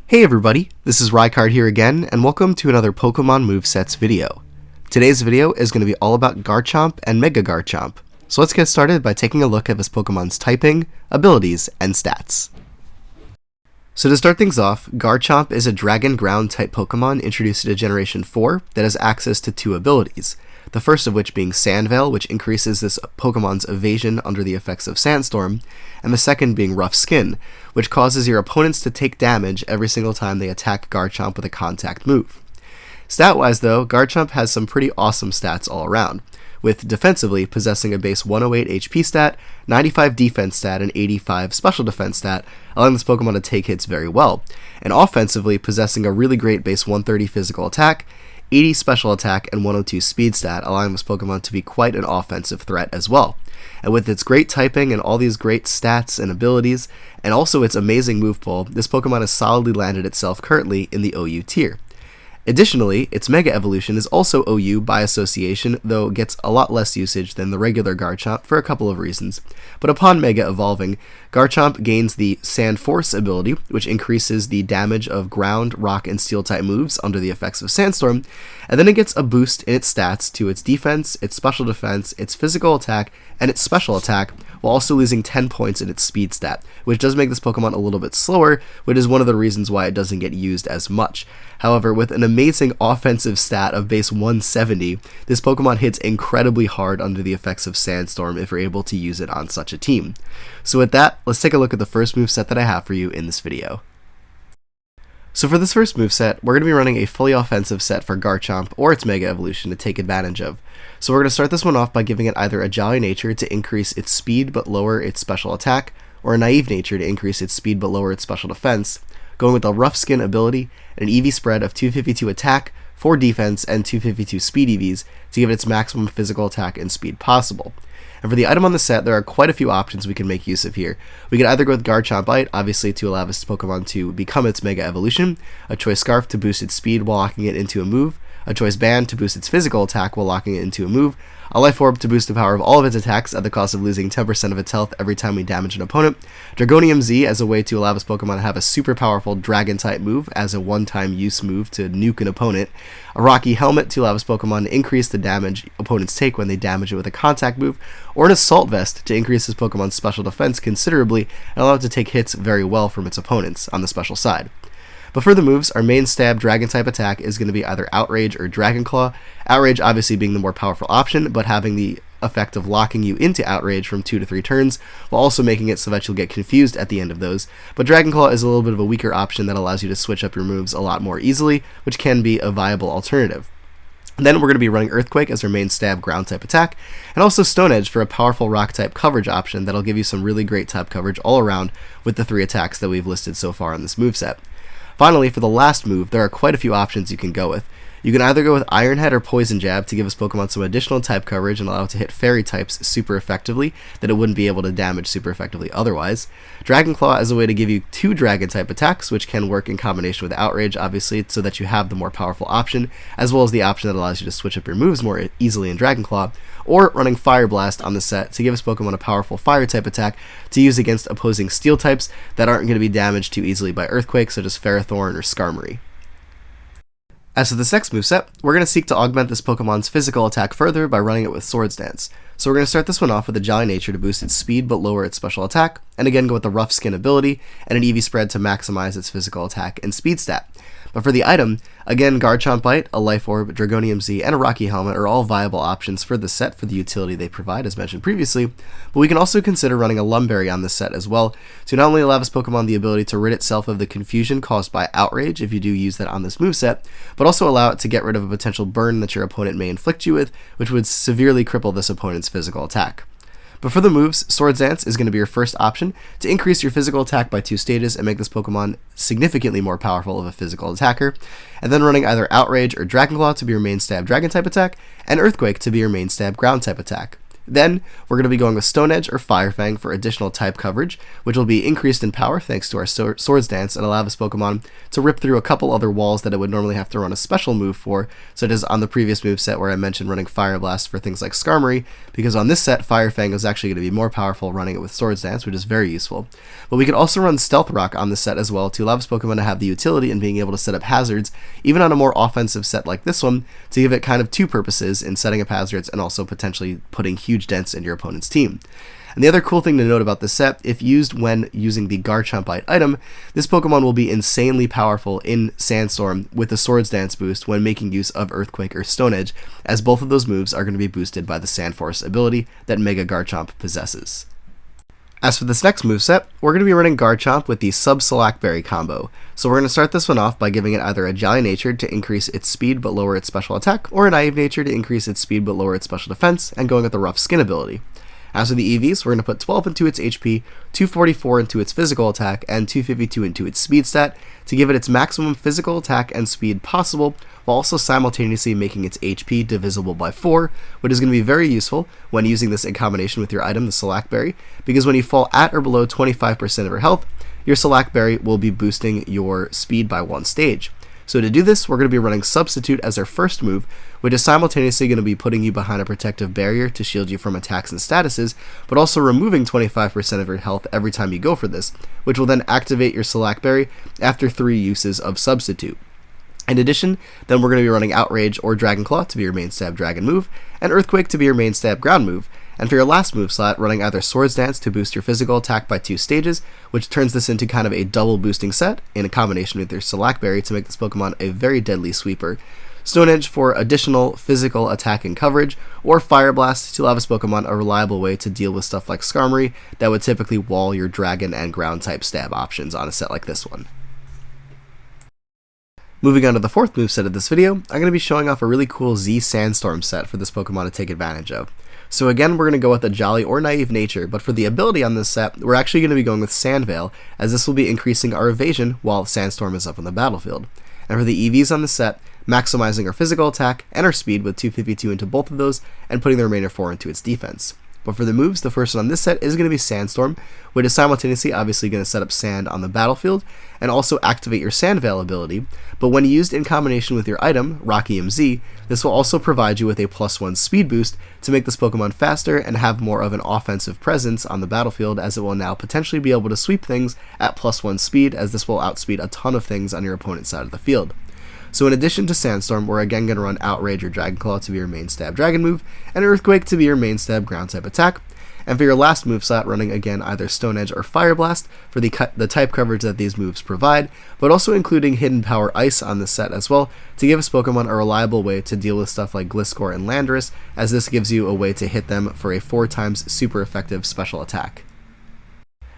Hey everybody, this is Rykard here again, and welcome to another Pokemon Movesets video. Today's video is going to be all about Garchomp and Mega Garchomp. So let's get started by taking a look at this Pokemon's typing, abilities, and stats. So to start things off, Garchomp is a Dragon Ground type Pokemon introduced to Generation 4 that has access to two abilities. The first of which being Sand Veil, which increases this Pokemon's evasion under the effects of Sandstorm, and the second being Rough Skin, which causes your opponents to take damage every single time they attack Garchomp with a contact move. Stat-wise though, Garchomp has some pretty awesome stats all around, with defensively possessing a base 108 HP stat, 95 defense stat, and 85 special defense stat, allowing this Pokemon to take hits very well, and offensively possessing a really great base 130 physical attack, 80 special attack, and 102 speed stat, allowing this Pokemon to be quite an offensive threat as well. And with its great typing and all these great stats and abilities, and also its amazing move pool, this Pokemon has solidly landed itself currently in the OU tier. Additionally, its Mega Evolution is also OU by association, though gets a lot less usage than the regular Garchomp for a couple of reasons. But upon Mega evolving, Garchomp gains the Sand Force ability, which increases the damage of ground, rock, and steel type moves under the effects of Sandstorm, and then it gets a boost in its stats to its defense, its special defense, its physical attack, and its special attack, while also losing 10 points in its speed stat, which does make this Pokemon a little bit slower, which is one of the reasons why it doesn't get used as much. However, with an amazing offensive stat of base 170, this Pokemon hits incredibly hard under the effects of Sandstorm if you're able to use it on such a team. So with that, let's take a look at the first moveset that I have for you in this video. So for this first moveset, we're going to be running a fully offensive set for Garchomp or its Mega Evolution to take advantage of. So we're going to start this one off by giving it either a Jolly Nature to increase its speed but lower its special attack, or a Naive Nature to increase its speed but lower its special defense, going with a Rough Skin ability, an EV spread of 252 attack, 4 defense, and 252 speed EVs to give it its maximum physical attack and speed possible. And for the item on the set, there are quite a few options we can make use of here. We could either go with Garchomp Bite, obviously to allow this Pokemon to become its Mega Evolution, a Choice Scarf to boost its speed while locking it into a move, a Choice Band to boost its physical attack while locking it into a move, a Life Orb to boost the power of all of its attacks at the cost of losing 10% of its health every time we damage an opponent, Dragonium Z as a way to allow this Pokemon to have a super powerful Dragon-type move as a one-time use move to nuke an opponent, a Rocky Helmet to allow this Pokemon to increase the damage opponents take when they damage it with a contact move, or an Assault Vest to increase this Pokemon's special defense considerably and allow it to take hits very well from its opponents on the special side. But for the moves, our main stab Dragon-type attack is going to be either Outrage or Dragon Claw, Outrage obviously being the more powerful option, but having the effect of locking you into Outrage from 2 to 3 turns, while also making it so that you'll get confused at the end of those. But Dragon Claw is a little bit of a weaker option that allows you to switch up your moves a lot more easily, which can be a viable alternative. Then we're going to be running Earthquake as our main stab ground-type attack, and also Stone Edge for a powerful rock-type coverage option that'll give you some really great type coverage all around with the 3 attacks that we've listed so far on this moveset. Finally, for the last move, there are quite a few options you can go with. You can either go with Iron Head or Poison Jab to give this Pokemon some additional type coverage and allow it to hit fairy types super effectively that it wouldn't be able to damage super effectively otherwise. Dragon Claw as a way to give you 2 Dragon type attacks, which can work in combination with Outrage obviously so that you have the more powerful option, as well as the option that allows you to switch up your moves more easily in Dragon Claw, or running Fire Blast on the set to give this Pokemon a powerful fire type attack to use against opposing steel types that aren't going to be damaged too easily by Earthquake, such as Ferrothorn or Skarmory. As for the next moveset, we're going to seek to augment this Pokemon's physical attack further by running it with Swords Dance. So we're going to start this one off with a Jolly Nature to boost its speed but lower its special attack, and again go with the Rough Skin ability and an EV spread to maximize its physical attack and speed stat. But for the item, again Garchomp Bite, a Life Orb, Dragonium Z, and a Rocky Helmet are all viable options for the set for the utility they provide as mentioned previously, but we can also consider running a Lumberry on this set as well to not only allow this Pokemon the ability to rid itself of the confusion caused by Outrage if you do use that on this moveset, but also allow it to get rid of a potential burn that your opponent may inflict you with, which would severely cripple this opponent's physical attack. But for the moves, Swords Dance is going to be your first option to increase your physical attack by 2 stages and make this Pokemon significantly more powerful of a physical attacker, and then running either Outrage or Dragon Claw to be your main stab Dragon type attack, and Earthquake to be your main stab ground type attack. Then, we're going to be going with Stone Edge or Fire Fang for additional type coverage, which will be increased in power thanks to our Swords Dance and allow this Pokemon to rip through a couple other walls that it would normally have to run a special move for, such as on the previous moveset where I mentioned running Fire Blast for things like Skarmory, because on this set, Fire Fang is actually going to be more powerful running it with Swords Dance, which is very useful. But we could also run Stealth Rock on this set as well to allow this Pokemon to have the utility in being able to set up hazards, even on a more offensive set like this one, to give it kind of two purposes in setting up hazards and also potentially putting huge dents in your opponent's team. And the other cool thing to note about this set, if used when using the Garchomp item, this Pokemon will be insanely powerful in Sandstorm with the Swords Dance boost when making use of Earthquake or Stone Edge, as both of those moves are going to be boosted by the Sand Force ability that Mega Garchomp possesses. As for this next moveset, we're going to be running Garchomp with the Sub-Salac Berry combo. So we're going to start this one off by giving it either a Jolly Nature to increase its speed but lower its special attack, or a Naive Nature to increase its speed but lower its special defense, and going with the Rough Skin ability. As for the EVs, we're going to put 12 into its HP, 244 into its physical attack, and 252 into its speed stat to give it its maximum physical attack and speed possible, while also simultaneously making its HP divisible by 4, which is going to be very useful when using this in combination with your item, the Salac Berry, because when you fall at or below 25% of your health, your Salac Berry will be boosting your speed by 1 stage. So to do this, we're going to be running Substitute as our first move, which is simultaneously going to be putting you behind a protective barrier to shield you from attacks and statuses, but also removing 25% of your health every time you go for this, which will then activate your Salac Berry after 3 uses of Substitute. In addition, then we're going to be running Outrage or Dragon Claw to be your main stab dragon move, and Earthquake to be your main stab ground move, and for your last move slot, running either Swords Dance to boost your physical attack by 2 stages, which turns this into kind of a double boosting set in a combination with your Salac Berry to make this Pokemon a very deadly sweeper, Stone Edge for additional physical attack and coverage, or Fire Blast to allow this Pokemon a reliable way to deal with stuff like Skarmory that would typically wall your Dragon and Ground type stab options on a set like this one. Moving on to the fourth moveset of this video, I'm going to be showing off a really cool Z-Sandstorm set for this Pokemon to take advantage of. So again, we're going to go with a Jolly or Naive Nature, but for the ability on this set, we're actually going to be going with Sand Veil, as this will be increasing our evasion while Sandstorm is up on the battlefield. And for the EVs on the set, maximizing our physical attack and our speed with 252 into both of those, and putting the remainder 4 into its defense. But for the moves, the first one on this set is going to be Sandstorm, which is simultaneously obviously going to set up sand on the battlefield and also activate your Sand Veil ability, but when used in combination with your item, Rocky MZ, this will also provide you with a +1 speed boost to make this Pokemon faster and have more of an offensive presence on the battlefield, as it will now potentially be able to sweep things at +1 speed, as this will outspeed a ton of things on your opponent's side of the field. So in addition to Sandstorm, we're again going to run Outrage or Dragon Claw to be your main stab dragon move, and Earthquake to be your main stab ground type attack. And for your last moveset, running again either Stone Edge or Fire Blast for the type coverage that these moves provide, but also including Hidden Power Ice on this set as well, to give this Pokemon a reliable way to deal with stuff like Gliscor and Landorus, as this gives you a way to hit them for a 4 times super effective special attack.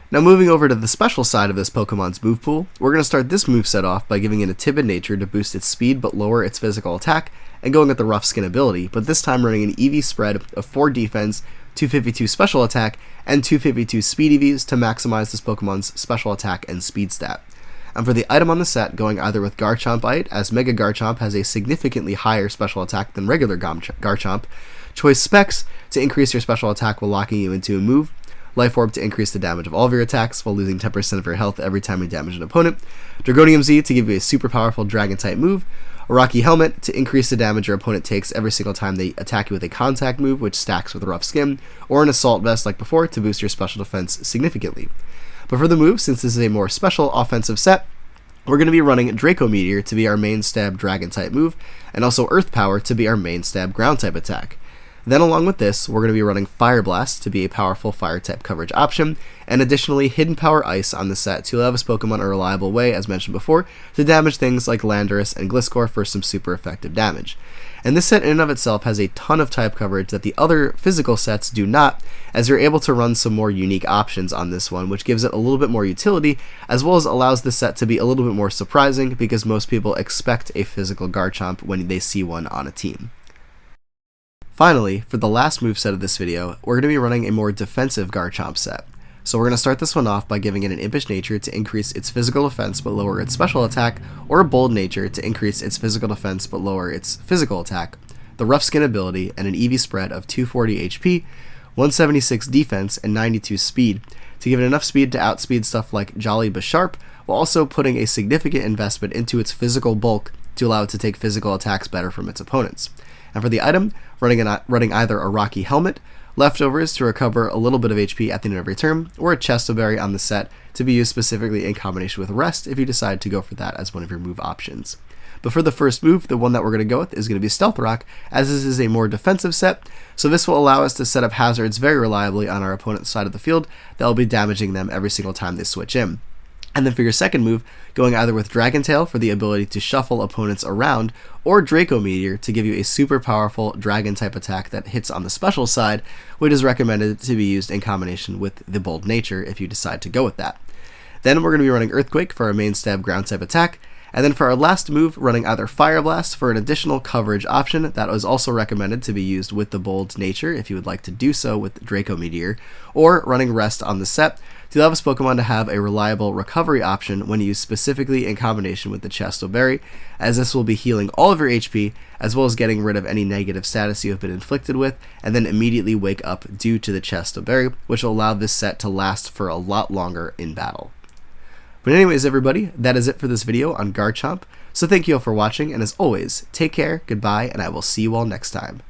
Now moving over to the special side of this Pokemon's move pool, we're going to start this moveset off by giving it a Timid Nature to boost its speed but lower its physical attack, and going with the Rough Skin ability, but this time running an EV spread of 4 defense, 252 special attack, and 252 speed EVs to maximize this Pokemon's special attack and speed stat. And for the item on the set, going either with Garchomp, as Mega Garchomp has a significantly higher special attack than regular Garchomp, Choice Specs to increase your special attack while locking you into a move, Life Orb to increase the damage of all of your attacks while losing 10% of your health every time you damage an opponent, Dragonium Z to give you a super powerful Dragon-type move, a Rocky Helmet to increase the damage your opponent takes every single time they attack you with a contact move, which stacks with Rough Skin, or an Assault Vest like before to boost your special defense significantly. But for the move, since this is a more special offensive set, we're going to be running Draco Meteor to be our main stab Dragon-type move, and also Earth Power to be our main stab Ground-type attack. Then along with this, we're going to be running Fire Blast to be a powerful Fire-type coverage option, and additionally Hidden Power Ice on the set to allow this Pokemon a reliable way, as mentioned before, to damage things like Landorus and Gliscor for some super effective damage. And this set in and of itself has a ton of type coverage that the other physical sets do not, as you're able to run some more unique options on this one, which gives it a little bit more utility, as well as allows this set to be a little bit more surprising, because most people expect a physical Garchomp when they see one on a team. Finally, for the last moveset of this video, we're going to be running a more defensive Garchomp set. So we're going to start this one off by giving it an Impish Nature to increase its physical defense but lower its special attack, or a Bold Nature to increase its physical defense but lower its physical attack, the Rough Skin ability, and an EV spread of 240 HP, 176 defense, and 92 speed to give it enough speed to outspeed stuff like Jolly Bisharp, while also putting a significant investment into its physical bulk to allow it to take physical attacks better from its opponents. And for the item, running either a Rocky Helmet, leftovers to recover a little bit of HP at the end of every turn, or a Chesto-Berry on the set to be used specifically in combination with Rest if you decide to go for that as one of your move options. But for the first move, the one that we're going to go with is going to be Stealth Rock, as this is a more defensive set, so this will allow us to set up hazards very reliably on our opponent's side of the field that will be damaging them every single time they switch in. And then for your second move, going either with Dragon Tail for the ability to shuffle opponents around, or Draco Meteor to give you a super powerful dragon type attack that hits on the special side, which is recommended to be used in combination with the Bold Nature if you decide to go with that. Then we're going to be running Earthquake for our main stab ground type attack, and then for our last move, running either Fire Blast for an additional coverage option that is also recommended to be used with the Bold Nature if you would like to do so with Draco Meteor, or running Rest on the set to allow this Pokemon to have a reliable recovery option when used specifically in combination with the Chesto-Berry, as this will be healing all of your HP as well as getting rid of any negative status you have been inflicted with, and then immediately wake up due to the Chesto-Berry, which will allow this set to last for a lot longer in battle. But anyways, everybody, that is it for this video on Garchomp. So thank you all for watching, and as always, take care, goodbye, and I will see you all next time.